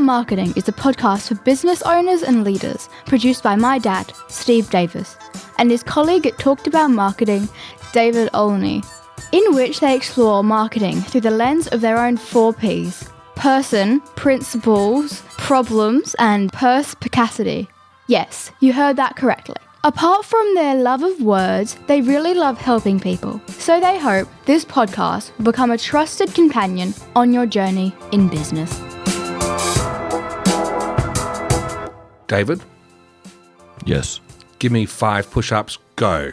Marketing is a podcast for business owners and leaders, produced by my dad, Steve Davis, and his colleague at Talked About Marketing, David Olney, in which they explore marketing through the lens of their own 4 Ps: person, principles, problems, and perspicacity. Yes, you heard that correctly. Apart from their love of words, they really love helping people. So they hope this podcast will become a trusted companion on your journey in business. David? Yes. Give me 5 push-ups, go.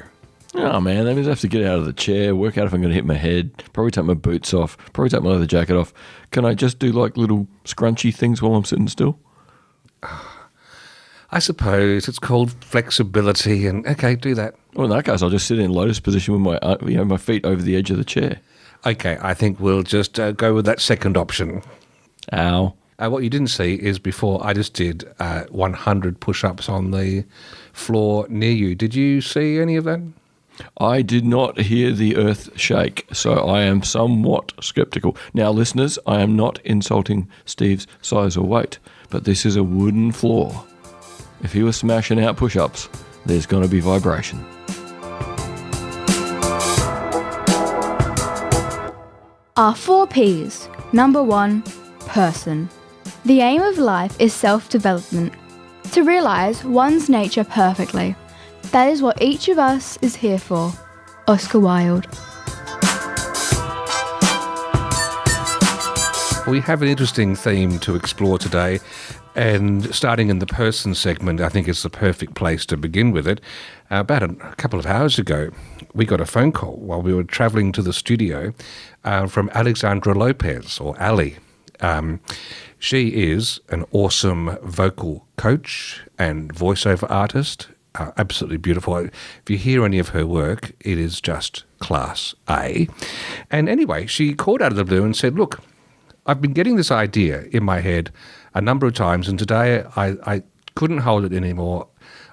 Oh, man, that means I have to get out of the chair, work out if I'm going to hit my head, probably take my boots off, probably take my leather jacket off. Can I just do like little scrunchy things while I'm sitting still? I suppose it's called flexibility, and okay, do that. Well, in that case, I'll just sit in lotus position with my feet over the edge of the chair. Okay, I think we'll just go with that second option. Ow. What you didn't see is before I just did 100 push-ups on the floor near you. Did you see any of that? I did not hear the earth shake, so I am somewhat sceptical. Now, listeners, I am not insulting Steve's size or weight, but this is a wooden floor. If he was smashing out push-ups, there's going to be vibration. Our 4 Ps. Number 1, person. The aim of life is self-development, to realise one's nature perfectly. That is what each of us is here for. Oscar Wilde. We have an interesting theme to explore today, and starting in the person segment, I think it's the perfect place to begin with it. About a couple of hours ago, we got a phone call while we were travelling to the studio from Alexandra Lopez, or Ali. She is an awesome vocal coach and voiceover artist, absolutely beautiful. If you hear any of her work, it is just class A. And anyway, she called out of the blue and said, look, I've been getting this idea in my head a number of times, and today I couldn't hold it anymore.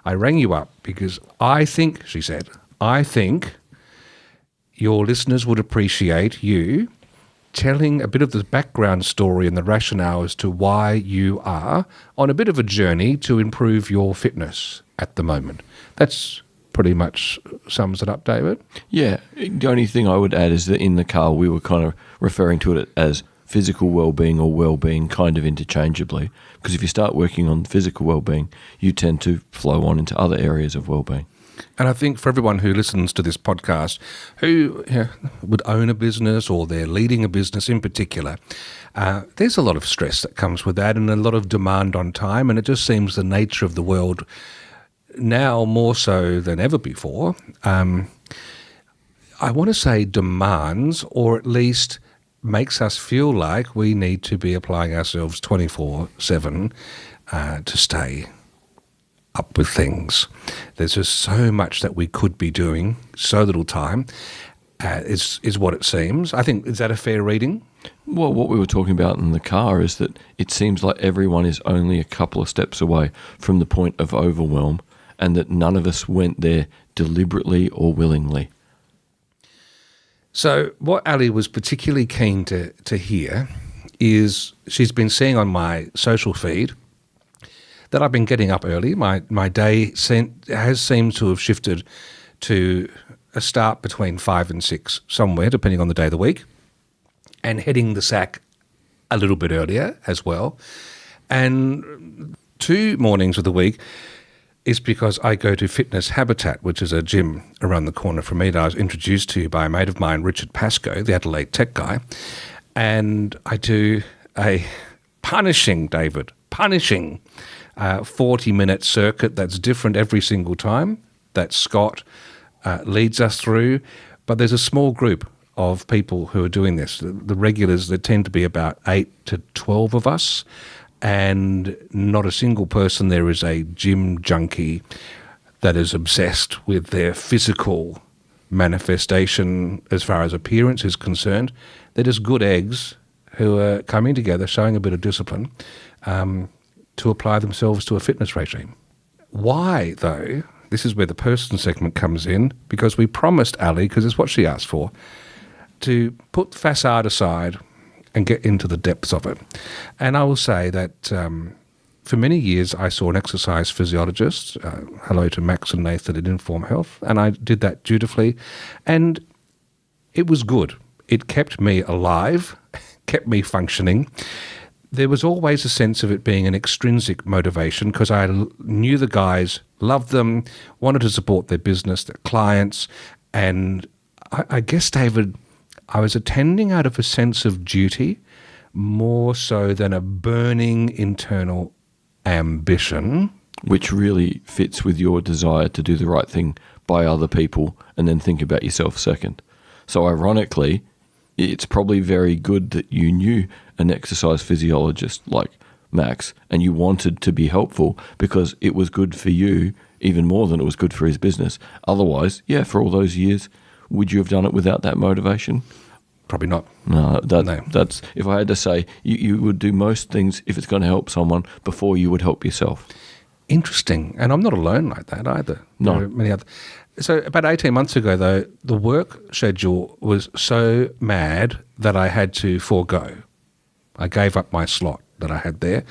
I rang you up because I think, she said, I think your listeners would appreciate you telling a bit of the background story and the rationale as to why you are on a bit of a journey to improve your fitness at the moment. That's pretty much sums it up, David. Yeah, the only thing I would add is that in the car we were kind of referring to it as physical well-being or well-being kind of interchangeably, because if you start working on physical well-being, you tend to flow on into other areas of well-being. And I think for everyone who listens to this podcast who would own a business or they're leading a business in particular, there's a lot of stress that comes with that and a lot of demand on time, and it just seems the nature of the world now more so than ever before. I want to say demands, or at least makes us feel like we need to be applying ourselves 24/7 to stay up with things. There's just so much that we could be doing, so little time, is what it seems. I think, is that a fair reading? Well, what we were talking about in the car is that it seems like everyone is only a couple of steps away from the point of overwhelm, and that none of us went there deliberately or willingly. So what Ali was particularly keen to hear is she's been seeing on my social feed that I've been getting up early. My day has seemed to have shifted to a start between 5 and 6 somewhere, depending on the day of the week, and heading the sack a little bit earlier as well. And 2 mornings of the week is because I go to Fitness Habitat, which is a gym around the corner from me that I was introduced to by a mate of mine, Richard Pascoe, the Adelaide tech guy. And I do a punishing 40-minute circuit that's different every single time that Scott leads us through. But there's a small group of people who are doing this. The regulars, there tend to be about 8 to 12 of us, and not a single person there is a gym junkie that is obsessed with their physical manifestation as far as appearance is concerned. They're just good eggs who are coming together, showing a bit of discipline to apply themselves to a fitness regime. Why, though? This is where the person segment comes in, because we promised Ali, because it's what she asked for, to put facade aside and get into the depths of it. And I will say that for many years I saw an exercise physiologist. Hello to Max and Nathan at Inform Health. And I did that dutifully. And it was good. It kept me alive, kept me functioning. There was always a sense of it being an extrinsic motivation because I knew the guys, loved them, wanted to support their business, their clients. And I guess, David, I was attending out of a sense of duty more so than a burning internal ambition. Which really fits with your desire to do the right thing by other people and then think about yourself second. So ironically, it's probably very good that you knew an exercise physiologist like Max and you wanted to be helpful because it was good for you even more than it was good for his business. Otherwise, yeah, for all those years, would you have done it without that motivation? Probably not. No, that's if I had to say, you would do most things if it's going to help someone before you would help yourself. Interesting. And I'm not alone like that either. No. There are many other. So about 18 months ago, though, the work schedule was so mad that I had to forego. I gave up my slot that I had there.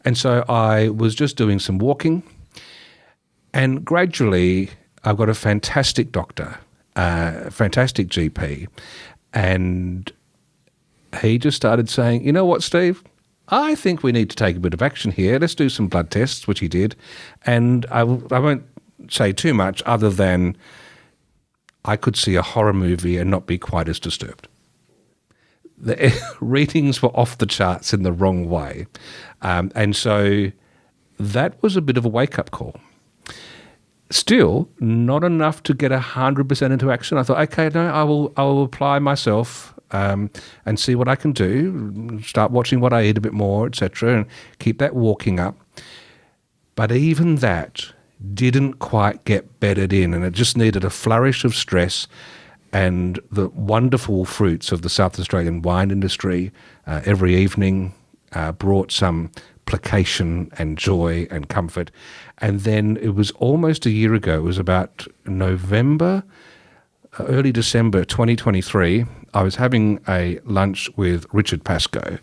And so I was just doing some walking. And gradually, I've got a fantastic doctor, fantastic GP. And he just started saying, you know what, Steve? I think we need to take a bit of action here. Let's do some blood tests, which he did. And I won't say too much other than I could see a horror movie and not be quite as disturbed. The readings were off the charts in the wrong way. And so that was a bit of a wake-up call. Still, not enough to get 100% into action. I thought, okay, no, I will apply myself and see what I can do, start watching what I eat a bit more, etc., and keep that walking up. But even that didn't quite get bedded in, and it just needed a flourish of stress and the wonderful fruits of the South Australian wine industry every evening brought some placation and joy and comfort. And then it was almost a year ago, it was about November, early December 2023, I was having a lunch with Richard Pascoe,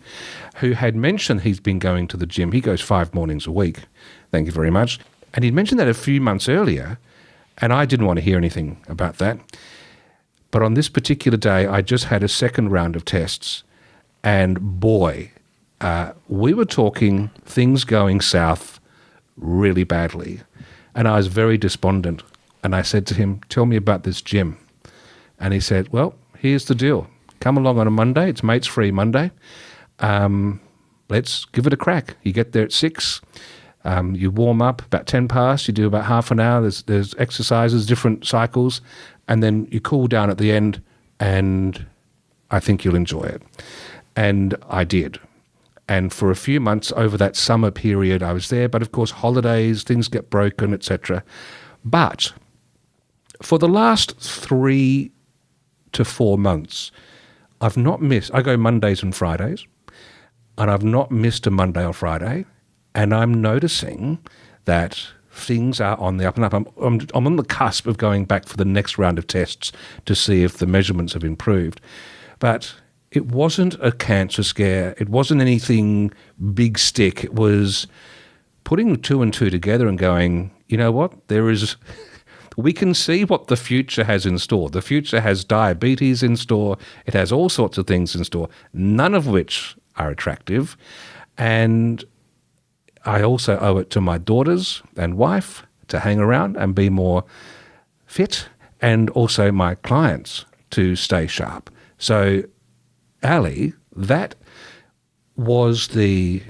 who had mentioned he's been going to the gym. He goes 5 mornings a week. Thank you very much. And he'd mentioned that a few months earlier, and I didn't want to hear anything about that. But on this particular day, I just had a second round of tests, and boy, we were talking things going south really badly. And I was very despondent. And I said to him, tell me about this gym. And he said, well, here's the deal. Come along on a Monday. It's Mates Free Monday. Let's give it a crack. You get there at 6. You warm up about 10 past. You do about half an hour. There's exercises, different cycles. And then you cool down at the end. And I think you'll enjoy it. And I did. And for a few months over that summer period, I was there. But of course, holidays, things get broken, etc. But for the last 3 to 4 months, I've not missed. I go Mondays and Fridays, and I've not missed a Monday or Friday. And I'm noticing that things are on the up and up. I'm on the cusp of going back for the next round of tests to see if the measurements have improved. But it wasn't a cancer scare. It wasn't anything big stick. It was putting 2 and 2 together and going, you know what, we can see what the future has in store. The future has diabetes in store. It has all sorts of things in store, none of which are attractive. And I also owe it to my daughters and wife to hang around and be more fit, and also my clients to stay sharp. So, Ali, that was the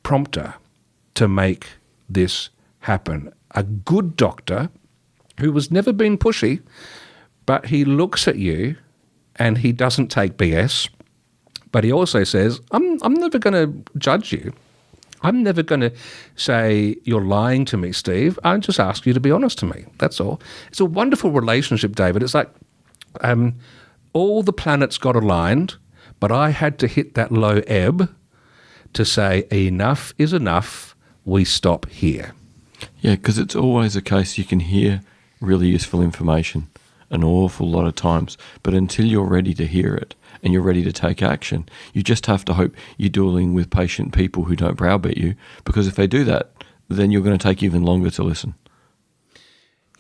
prompter to make this happen. A good doctor who has never been pushy, but he looks at you and he doesn't take BS, but he also says, I'm never going to judge you. I'm never going to say, you're lying to me, Steve. I just ask you to be honest to me. That's all. It's a wonderful relationship, David. It's like all the planets got aligned, but I had to hit that low ebb to say, enough is enough. We stop here. Yeah, because it's always a case you can hear really useful information an awful lot of times. But until you're ready to hear it and you're ready to take action, you just have to hope you're dealing with patient people who don't browbeat you, because if they do that, then you're going to take even longer to listen.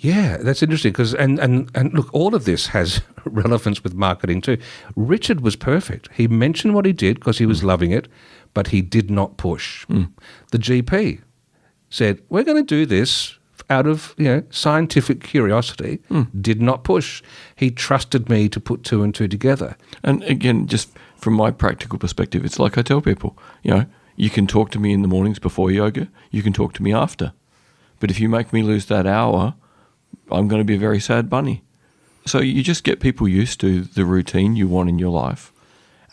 Yeah, that's interesting because and look, all of this has relevance with marketing too. Richard was perfect. He mentioned what he did because he was loving it, but he did not push. The GP said, "We're going to do this out of scientific curiosity." Did not push. He trusted me to put two and two together. And again, just from my practical perspective, it's like I tell people, you can talk to me in the mornings before yoga, you can talk to me after. But if you make me lose that hour, I'm going to be a very sad bunny. So you just get people used to the routine you want in your life.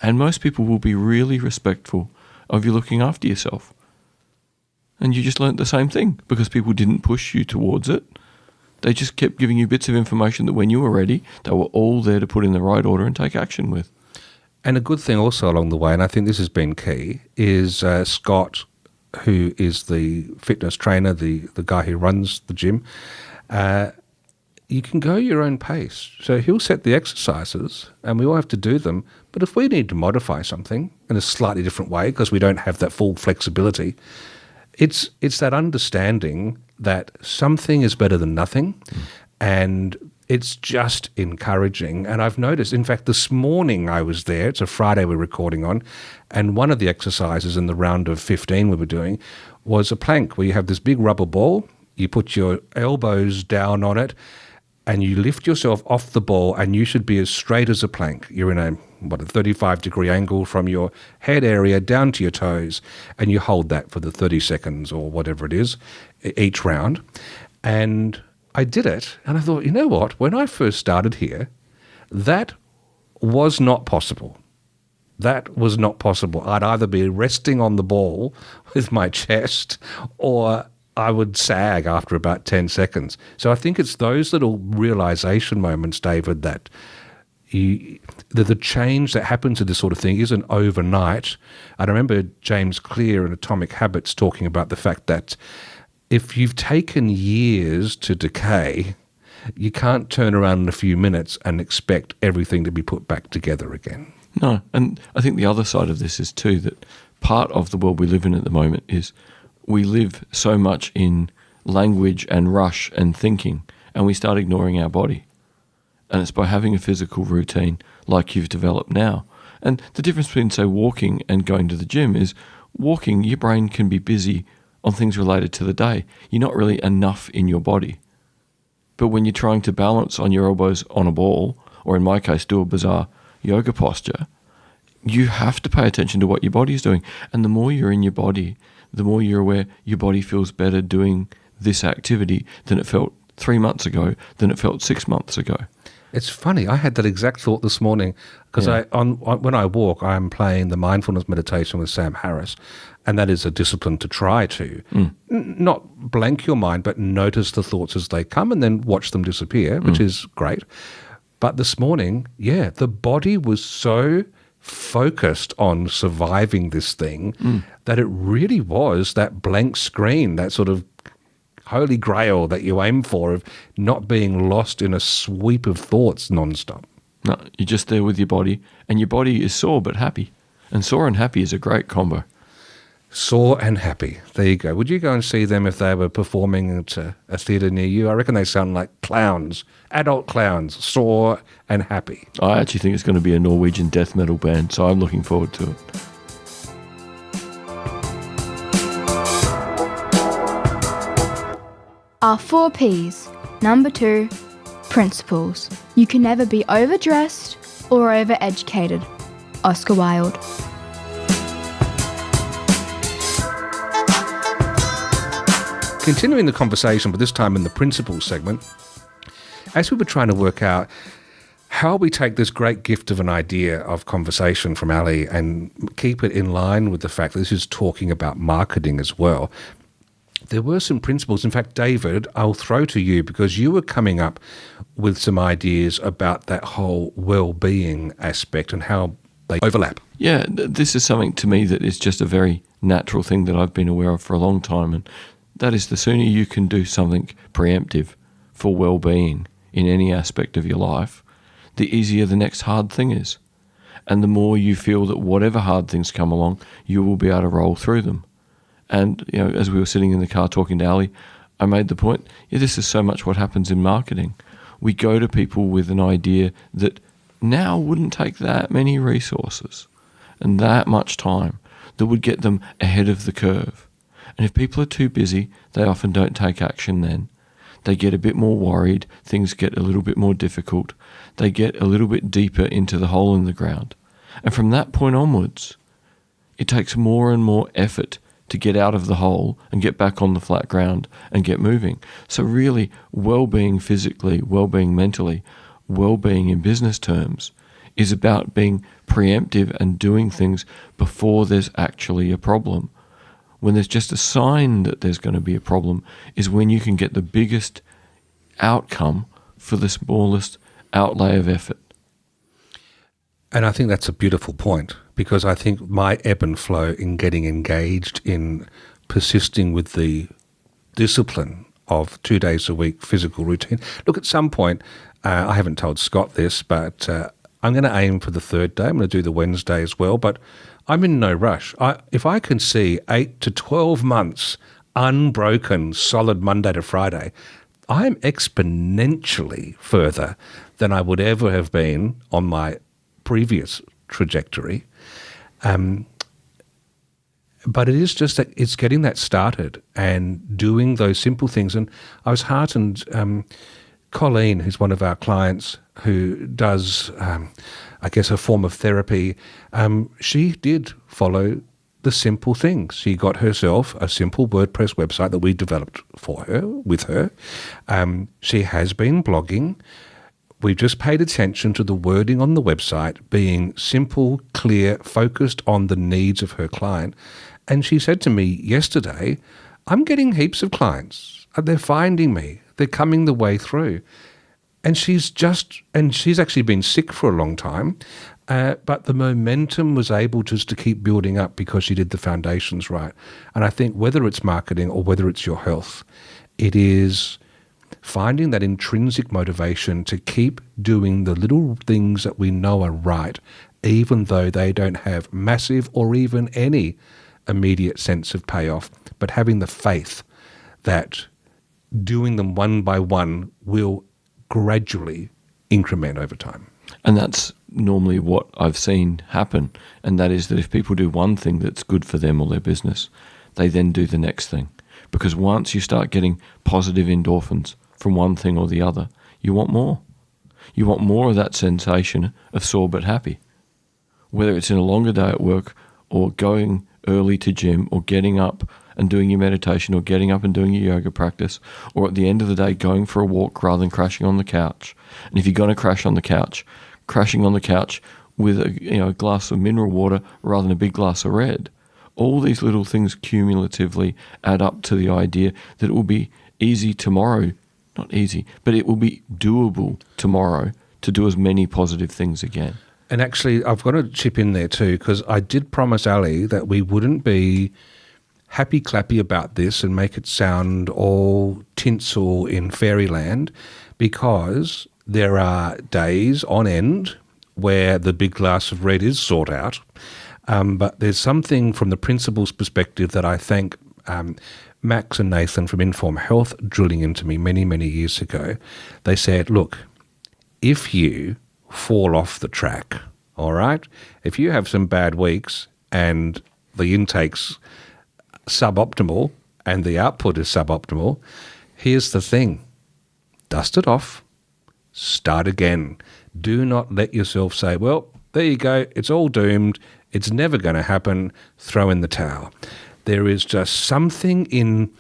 And most people will be really respectful of you looking after yourself. And you just learnt the same thing because people didn't push you towards it. They just kept giving you bits of information that when you were ready, they were all there to put in the right order and take action with. And a good thing also along the way, and I think this has been key, is Scott, who is the fitness trainer, the guy who runs the gym. You can go your own pace. So he'll set the exercises and we all have to do them. But if we need to modify something in a slightly different way because we don't have that full flexibility, it's that understanding that something is better than nothing. And it's just encouraging. And I've noticed, in fact, this morning I was there, it's a Friday we're recording on, and one of the exercises in the round of 15 we were doing was a plank where you have this big rubber ball, you put your elbows down on it, and you lift yourself off the ball, and you should be as straight as a plank. You're in a 35-degree angle from your head area down to your toes, and you hold that for the 30 seconds or whatever it is each round. And I did it, and I thought, you know what? When I first started here, that was not possible. That was not possible. I'd either be resting on the ball with my chest or I would sag after about 10 seconds. So I think it's those little realization moments, David, that the change that happens to this sort of thing isn't overnight. I remember James Clear in Atomic Habits talking about the fact that if you've taken years to decay, you can't turn around in a few minutes and expect everything to be put back together again. No, and I think the other side of this is too that part of the world we live in at the moment is we live so much in language and rush and thinking, and we start ignoring our body. And it's by having a physical routine like you've developed now. And the difference between, say, walking and going to the gym is walking, your brain can be busy on things related to the day. You're not really enough in your body. But when you're trying to balance on your elbows on a ball, or in my case, do a bizarre yoga posture, you have to pay attention to what your body is doing. And the more you're in your body, the more you're aware your body feels better doing this activity than it felt 3 months ago, than it felt 6 months ago. It's funny. I had that exact thought this morning because when I walk, I'm playing the mindfulness meditation with Sam Harris, and that is a discipline to try to not blank your mind, but notice the thoughts as they come and then watch them disappear, which is great. But this morning, the body was so focused on surviving this thing that it really was that blank screen, that sort of holy grail that you aim for of not being lost in a sweep of thoughts nonstop. No, you're just there with your body, and your body is sore but happy. And sore and happy is a great combo. Sore and happy. There you go. Would you go and see them if they were performing at a theatre near you? I reckon they sound like clowns, adult clowns, sore and happy. I actually think it's going to be a Norwegian death metal band, so I'm looking forward to it. Our 4 Ps. Number 2, principles. You can never be overdressed or overeducated. Oscar Wilde. Continuing the conversation, but this time in the principles segment, as we were trying to work out how we take this great gift of an idea of conversation from Ali and keep it in line with the fact that this is talking about marketing as well, there were some principles. In fact, David, I'll throw to you because you were coming up with some ideas about that whole well-being aspect and how they overlap. Yeah, this is something to me that is just a very natural thing that I've been aware of for a long time, and that is the sooner you can do something preemptive for well-being in any aspect of your life, the easier the next hard thing is. And the more you feel that whatever hard things come along, you will be able to roll through them. And, as we were sitting in the car talking to Ali, I made the point, this is so much what happens in marketing. We go to people with an idea that now wouldn't take that many resources and that much time that would get them ahead of the curve. And if people are too busy, they often don't take action then. They get a bit more worried, things get a little bit more difficult, they get a little bit deeper into the hole in the ground. And from that point onwards, it takes more and more effort to get out of the hole and get back on the flat ground and get moving. So really, well-being physically, well-being mentally, well-being in business terms is about being preemptive and doing things before there's actually a problem. When there's just a sign that there's going to be a problem is when you can get the biggest outcome for the smallest outlay of effort. And I think that's a beautiful point, because I think my ebb and flow in getting engaged in persisting with the discipline of 2 days a week physical routine. Look, at some point, I haven't told Scott this, but I'm going to aim for the third day. I'm going to do the Wednesday as well, but I'm in no rush. If I can see 8 to 12 months unbroken, solid Monday to Friday, I'm exponentially further than I would ever have been on my previous trajectory. But it is just that it's getting that started and doing those simple things. And I was heartened, Colleen, who's one of our clients who does, I guess, a form of therapy, she did follow the simple things. She got herself a simple WordPress website that we developed for her, with her. She has been blogging. We've just paid attention to the wording on the website being simple, clear, focused on the needs of her client. And she said to me yesterday, I'm getting heaps of clients. They're finding me. They're coming the way through. And she's actually been sick for a long time, but the momentum was able just to keep building up because she did the foundations right. And I think whether it's marketing or whether it's your health, it is finding that intrinsic motivation to keep doing the little things that we know are right, even though they don't have massive or even any immediate sense of payoff, but having the faith that doing them one by one will gradually increment over time. And that's normally what I've seen happen, and that is that if people do one thing that's good for them or their business, they then do the next thing. Because once you start getting positive endorphins from one thing or the other, you want more. You want more of that sensation of sore but happy. Whether it's in a longer day at work or going early to gym or getting up and doing your meditation or getting up and doing your yoga practice, or at the end of the day going for a walk rather than crashing on the couch. And if you're going to crash on the couch, crashing on the couch with a glass of mineral water rather than a big glass of red. All these little things cumulatively add up to the idea that it will be easy tomorrow. Not easy, but it will be doable tomorrow to do as many positive things again. And actually, I've got to chip in there too, because I did promise Ali that we wouldn't be happy-clappy about this and make it sound all tinsel in fairyland, because there are days on end where the big glass of red is sought out. But there's something from the principal's perspective that I thank Max and Nathan from Inform Health drilling into me many, many years ago. They said, look, if you fall off the track, all right, if you have some bad weeks and the intake's suboptimal and the output is suboptimal, here's the thing. Dust it off. Start again. Do not let yourself say, well, there you go, it's all doomed, it's never going to happen, throw in the towel. There is just something in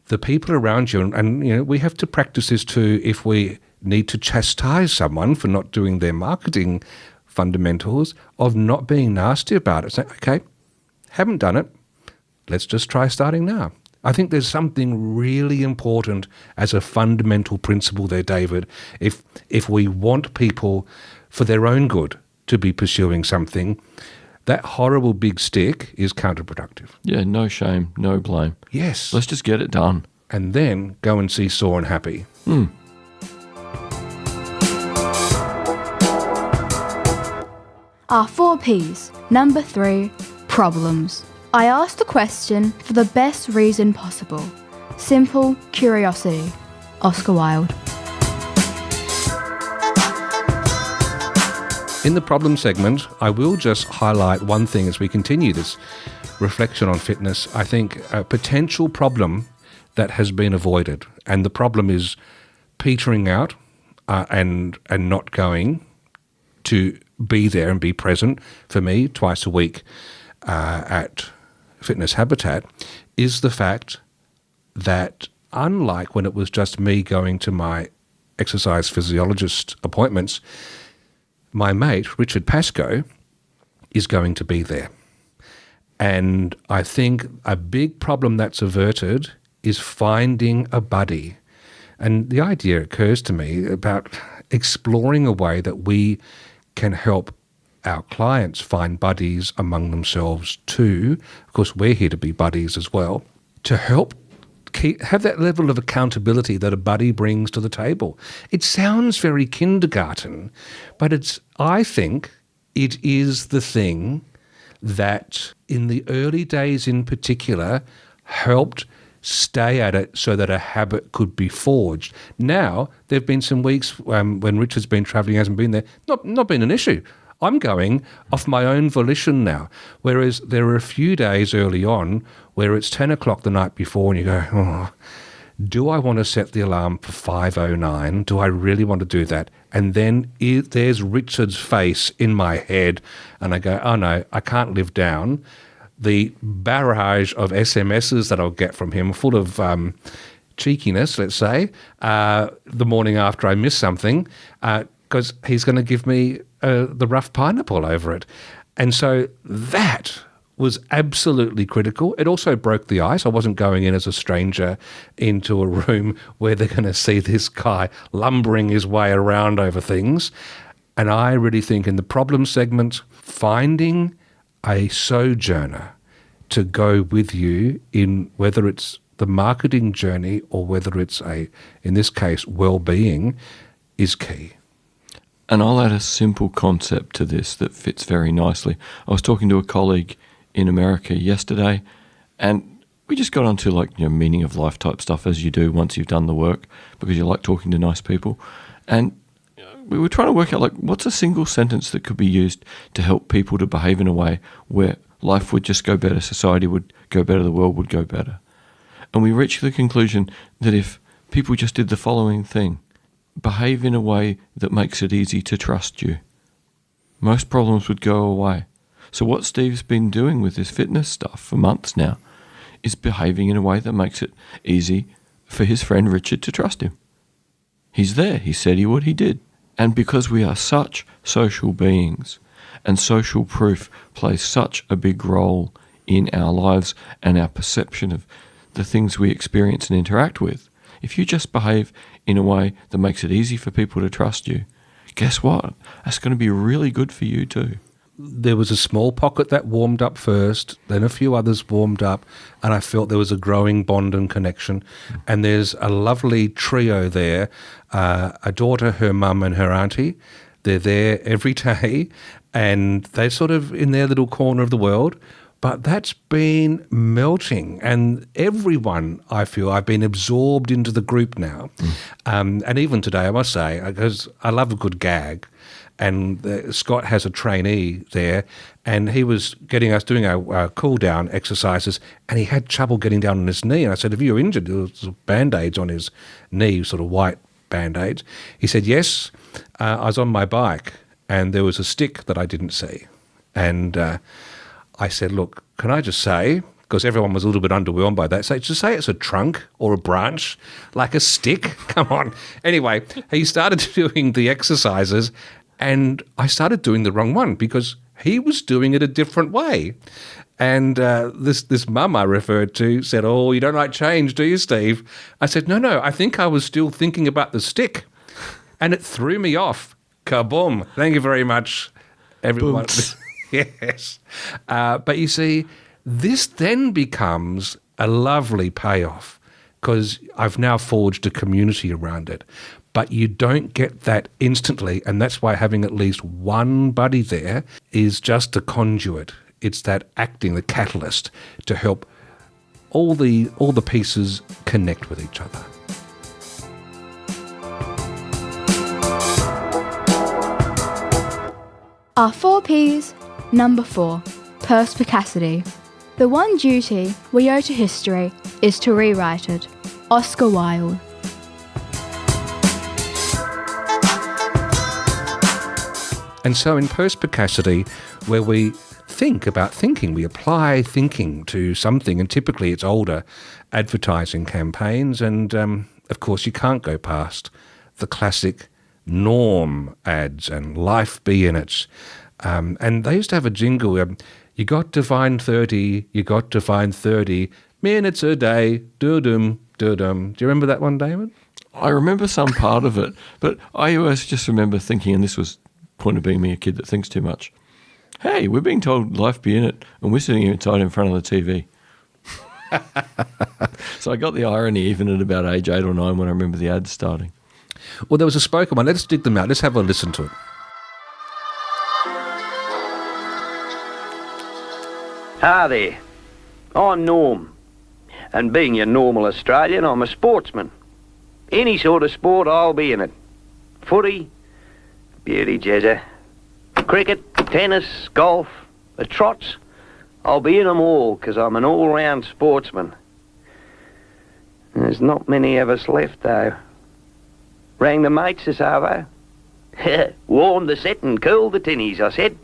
the people around you, and we have to practice this too if we need to chastise someone for not doing their marketing fundamentals, of not being nasty about it. Say, okay, haven't done it, let's just try starting now. I think there's something really important as a fundamental principle there, David. If we want people for their own good to be pursuing something, that horrible big stick is counterproductive. Yeah, no shame, no blame. Yes. Let's just get it done. And then go and see Sore and Happy. Our 4 Ps. Number 3, problems. I asked the question for the best reason possible. Simple curiosity. Oscar Wilde. In the problem segment, I will just highlight one thing as we continue this reflection on fitness. I think a potential problem that has been avoided, and the problem is petering out and not going to be there and be present for me twice a week at Fitness Habitat, is the fact that unlike when it was just me going to my exercise physiologist appointments, my mate, Richard Pascoe, is going to be there. And I think a big problem that's averted is finding a buddy. And the idea occurs to me about exploring a way that we can help our clients find buddies among themselves too. Of course, we're here to be buddies as well, to help have that level of accountability that a buddy brings to the table. It sounds very kindergarten, but I think it is the thing that in the early days in particular helped stay at it so that a habit could be forged. Now, there have been some weeks when Richard's been travelling, hasn't been there, not been an issue. I'm going off my own volition now, whereas there are a few days early on where it's 10 o'clock the night before and you go, oh, do I want to set the alarm for 5:09? Do I really want to do that? And then there's Richard's face in my head and I go, oh no, I can't live down the barrage of SMSs that I'll get from him full of cheekiness, let's say, the morning after I miss something, because he's going to give me the rough pineapple over it. And so that was absolutely critical. It also broke the ice. I wasn't going in as a stranger into a room where they're going to see this guy lumbering his way around over things. And I really think in the problem segment, finding a sojourner to go with you in whether it's the marketing journey or whether it's in this case, well-being, is key. And I'll add a simple concept to this that fits very nicely. I was talking to a colleague in America yesterday, and we just got onto meaning of life type stuff, as you do once you've done the work, because you like talking to nice people. And we were trying to work out what's a single sentence that could be used to help people to behave in a way where life would just go better, society would go better, the world would go better. And we reached the conclusion that if people just did the following thing, behave in a way that makes it easy to trust you, most problems would go away. So what Steve's been doing with his fitness stuff for months now is behaving in a way that makes it easy for his friend Richard to trust him. He's there. He said he would. He did. And because we are such social beings and social proof plays such a big role in our lives and our perception of the things we experience and interact with, if you just behave in a way that makes it easy for people to trust you, guess what? That's going to be really good for you too. There was a small pocket that warmed up first, then a few others warmed up, and I felt there was a growing bond and connection. And there's a lovely trio there, a daughter, her mum and her auntie. They're there every day, and they're sort of in their little corner of the world. But that's been melting, and everyone, I feel, I've been absorbed into the group now. And even today, I must say, because I love a good gag, and Scott has a trainee there, and he was getting us doing our cool-down exercises, and he had trouble getting down on his knee. And I said, have you injured? There was Band-Aids on his knee, sort of white Band-Aids. He said, yes, I was on my bike, and there was a stick that I didn't see. And I said, look, can I just say, because everyone was a little bit underwhelmed by that, so just say it's a trunk or a branch, like a stick. Come on. Anyway, he started doing the exercises, and I started doing the wrong one because he was doing it a different way. And this mum I referred to said, oh, you don't like change, do you, Steve? I said, no, I think I was still thinking about the stick. And it threw me off. Kaboom. Thank you very much, everyone. Yes. But you see, this then becomes a lovely payoff because I've now forged a community around it. but you don't get that instantly, and that's why having at least one buddy there is just a conduit. It's that acting, the catalyst, to help all the pieces connect with each other. Our 4 Ps. Number 4. Perspicacity. The one duty we owe to history is to rewrite it. Oscar Wilde. And so in perspicacity, where we think about thinking, we apply thinking to something, and typically it's older advertising campaigns, and of course you can't go past the classic Norm ads and Life Be In It. And they used to have a jingle, you got to find 30, you got to find 30 minutes a day, do-dum, do-dum. Do you remember that one, David? I remember some part of it, but I always just remember thinking, and this was the point of being me, a kid that thinks too much, hey, we're being told life be in it, and we're sitting inside in front of the TV. So I got the irony even at about age 8 or 9 when I remember the ads starting. Well, there was a spoken one. Let's dig them out. Let's have a listen to it. Hi there, I'm Norm, and being your normal Australian, I'm a sportsman. Any sort of sport, I'll be in it. Footy, beauty jazzer, cricket, tennis, golf, the trots, I'll be in them all, 'cause I'm an all-round sportsman. There's not many of us left, though. Rang the mates this arvo. Warmed the set and cooled the tinnies, I said.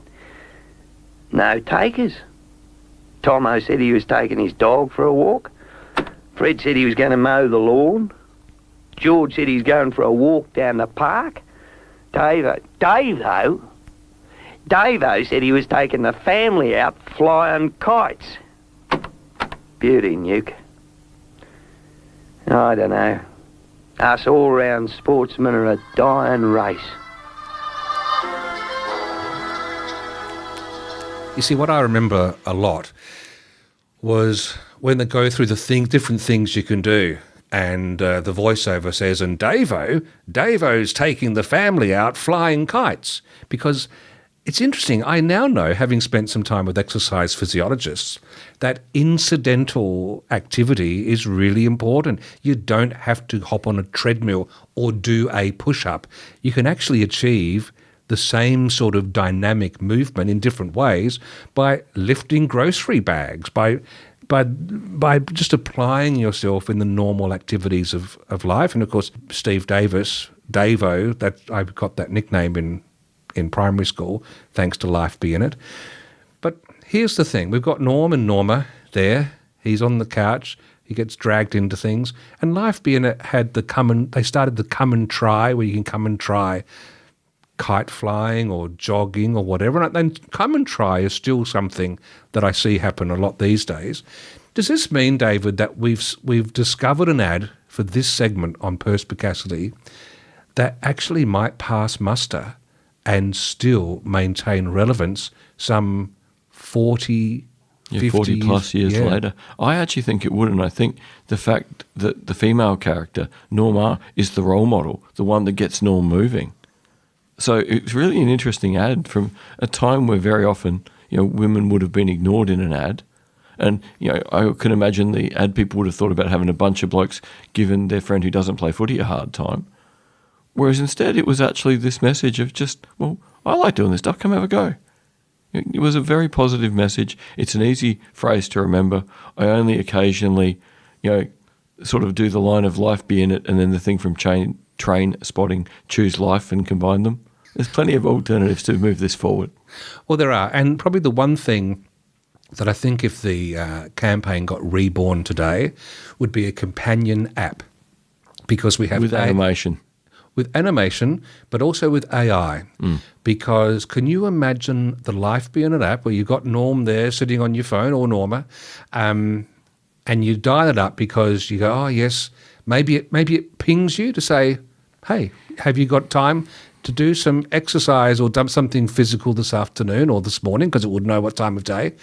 No takers. Tomo said he was taking his dog for a walk. Fred said he was going to mow the lawn. George said he's going for a walk down the park. Davo said he was taking the family out flying kites. Beauty, Nuke. I don't know. Us all-round sportsmen are a dying race. You see, what I remember a lot was when they go through the different things you can do, and the voiceover says, and Davo's taking the family out flying kites. Because it's interesting, I now know, having spent some time with exercise physiologists, that incidental activity is really important. You don't have to hop on a treadmill or do a push-up. You can actually achieve the same sort of dynamic movement in different ways by lifting grocery bags, by just applying yourself in the normal activities of life. And of course, Steve Davis, Davo, that I got that nickname in primary school, thanks to Life Be In It. But here's the thing. We've got Norm and Norma there. He's on the couch. He gets dragged into things. And Life Be In It had they started the come and try, where you can come and try kite flying or jogging or whatever. And then come and try is still something that I see happen a lot these days. Does this mean, David, that we've discovered an ad for this segment on perspicacity that actually might pass muster and still maintain relevance some 40 plus years later? I actually think it would, and I think the fact that the female character, Norma, is the role model, the one that gets Norm moving. So it's really an interesting ad from a time where very often, women would have been ignored in an ad. And, I can imagine the ad people would have thought about having a bunch of blokes giving their friend who doesn't play footy a hard time. Whereas instead it was actually this message of just, well, I like doing this stuff, come have a go. It was a very positive message. It's an easy phrase to remember. I only occasionally, sort of do the line of Life Be In It and then the thing from Train Spotting, choose life and combine them. There's plenty of alternatives to move this forward. Well, there are. And probably the one thing that I think if the campaign got reborn today would be a companion app, because we have... With animation. With animation, but also with AI. Because can you imagine the Life Be In It app where you've got Norm there sitting on your phone, or Norma, and you dial it up because you go, oh, yes, maybe it pings you to say, hey, have you got time to do some exercise or dump something physical this afternoon or this morning, because it would know what time of day.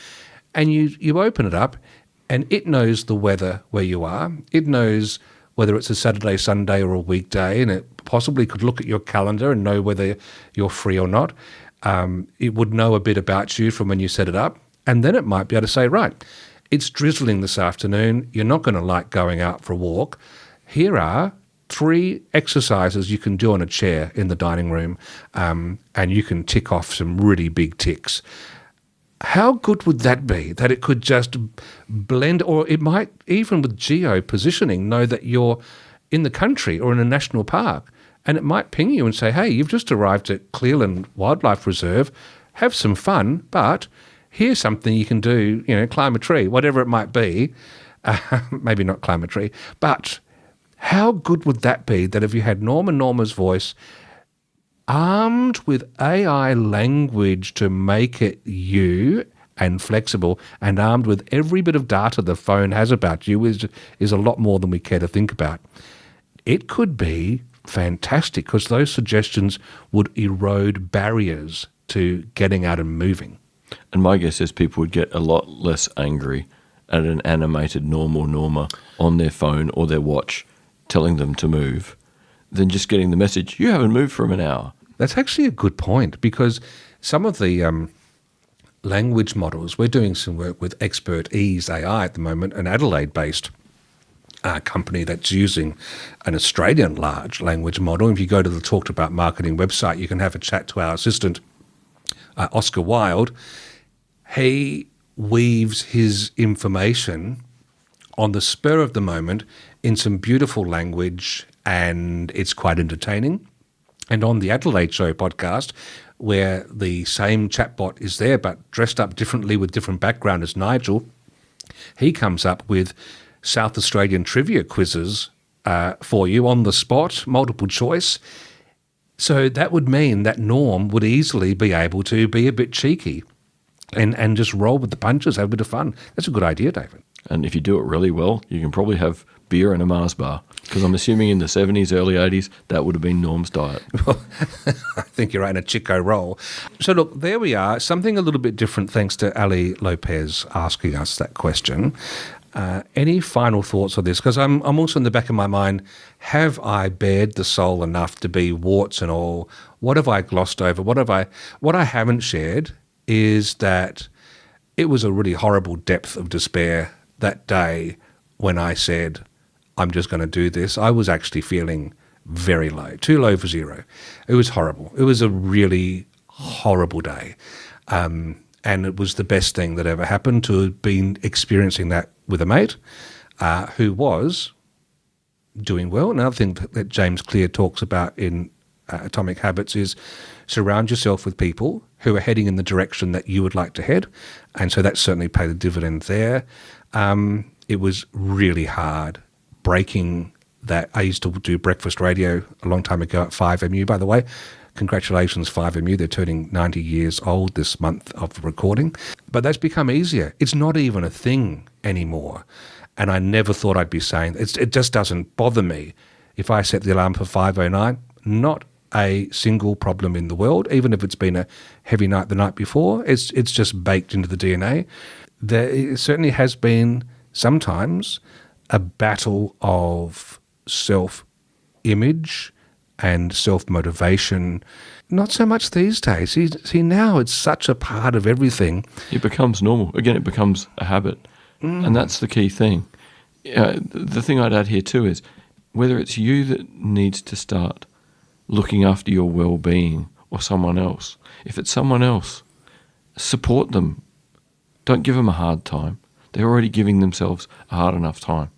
And you open it up and it knows the weather where you are. It knows whether it's a Saturday, Sunday or a weekday, and it possibly could look at your calendar and know whether you're free or not. It would know a bit about you from when you set it up, and then it might be able to say, right, it's drizzling this afternoon, you're not going to like going out for a walk. Here are 3 exercises you can do on a chair in the dining room, and you can tick off some really big ticks. How good would that be, that it could just blend, or it might, even with geo-positioning, know that you're in the country or in a national park, and it might ping you and say, hey, you've just arrived at Clearland Wildlife Reserve, have some fun, but here's something you can do, climb a tree, whatever it might be. Maybe not climb a tree, but how good would that be that if you had Norma's voice armed with AI language to make it you and flexible, and armed with every bit of data the phone has about you is a lot more than we care to think about. It could be fantastic because those suggestions would erode barriers to getting out and moving. And my guess is people would get a lot less angry at an animated Norma on their phone or their watch telling them to move than just getting the message, you haven't moved for an hour. That's actually a good point, because some of the language models, we're doing some work with Expert Ease AI at the moment, an Adelaide-based company that's using an Australian large language model. If you go to the Talked About Marketing website, you can have a chat to our assistant, Oscar Wilde. He weaves his information on the spur of the moment in some beautiful language, and it's quite entertaining. And on the Adelaide Show podcast, where the same chatbot is there but dressed up differently with different background as Nigel, he comes up with South Australian trivia quizzes for you on the spot, multiple choice. So that would mean that Norm would easily be able to be a bit cheeky and just roll with the punches, have a bit of fun. That's a good idea, David. And if you do it really well, you can probably have beer and a Mars bar. Because I'm assuming in the 70s, early 80s, that would have been Norm's diet. Well, I think you're right, in a Chico roll. So look, there we are. Something a little bit different thanks to Ali Lopez asking us that question. Any final thoughts on this? Because I'm also in the back of my mind, have I bared the soul enough to be warts and all? What have I glossed over? What I haven't shared is that it was a really horrible depth of despair that day when I said, I'm just going to do this. I was actually feeling very low, too low for zero. It was horrible. It was a really horrible day. And it was the best thing that ever happened to have been experiencing that with a mate who was doing well. Another thing that James Clear talks about in Atomic Habits is surround yourself with people who are heading in the direction that you would like to head. And so that certainly paid a dividend there. It was really hard breaking that. I used to do breakfast radio a long time ago at 5MU, by the way. Congratulations, 5MU. They're turning 90 years old this month of recording. But that's become easier. It's not even a thing anymore. And I never thought I'd be saying it just doesn't bother me. If I set the alarm for 5:09, not a single problem in the world, even if it's been a heavy night the night before. It's just baked into the DNA. There certainly has been sometimes a battle of self-image and self-motivation. Not so much these days. See, now it's such a part of everything. It becomes normal. Again, it becomes a habit. And that's the key thing. The thing I'd add here too is whether it's you that needs to start looking after your well-being or someone else. If it's someone else, support them. Don't give them a hard time. They're already giving themselves a hard enough time.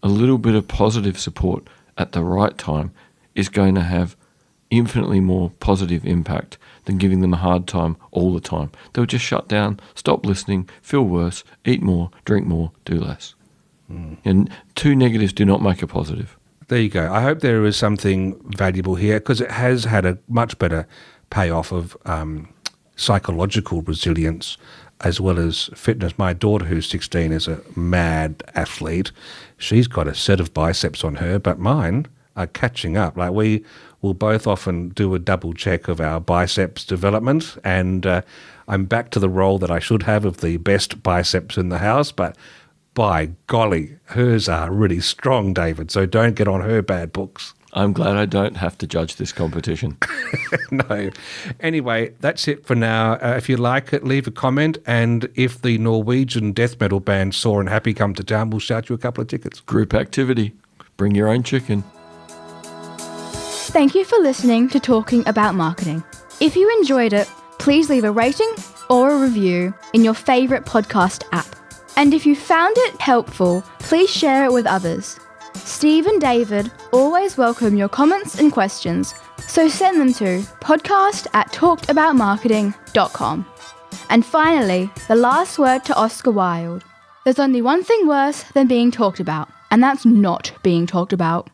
A little bit of positive support at the right time is going to have infinitely more positive impact than giving them a hard time all the time. They'll just shut down, stop listening, feel worse, eat more, drink more, do less. And 2 negatives do not make a positive. There you go. I hope there is something valuable here because it has had a much better payoff of psychological resilience as well as fitness. My daughter, who's 16, is a mad athlete. She's got a set of biceps on her, but mine are catching up. Like we will both often do a double check of our biceps development, and I'm back to the role that I should have of the best biceps in the house, but by golly, hers are really strong, David, so don't get on her bad books. I'm glad I don't have to judge this competition. No. Anyway, that's it for now. If you like it, leave a comment, and if the Norwegian death metal band Sore and Happy come to town, we'll shout you a couple of tickets. Group activity. Bring your own chicken. Thank you for listening to Talking About Marketing. If you enjoyed it, please leave a rating or a review in your favourite podcast app. And if you found it helpful, please share it with others. Steve and David always welcome your comments and questions, so send them to podcast@talkedaboutmarketing.com. And finally, the last word to Oscar Wilde. There's only one thing worse than being talked about, and that's not being talked about.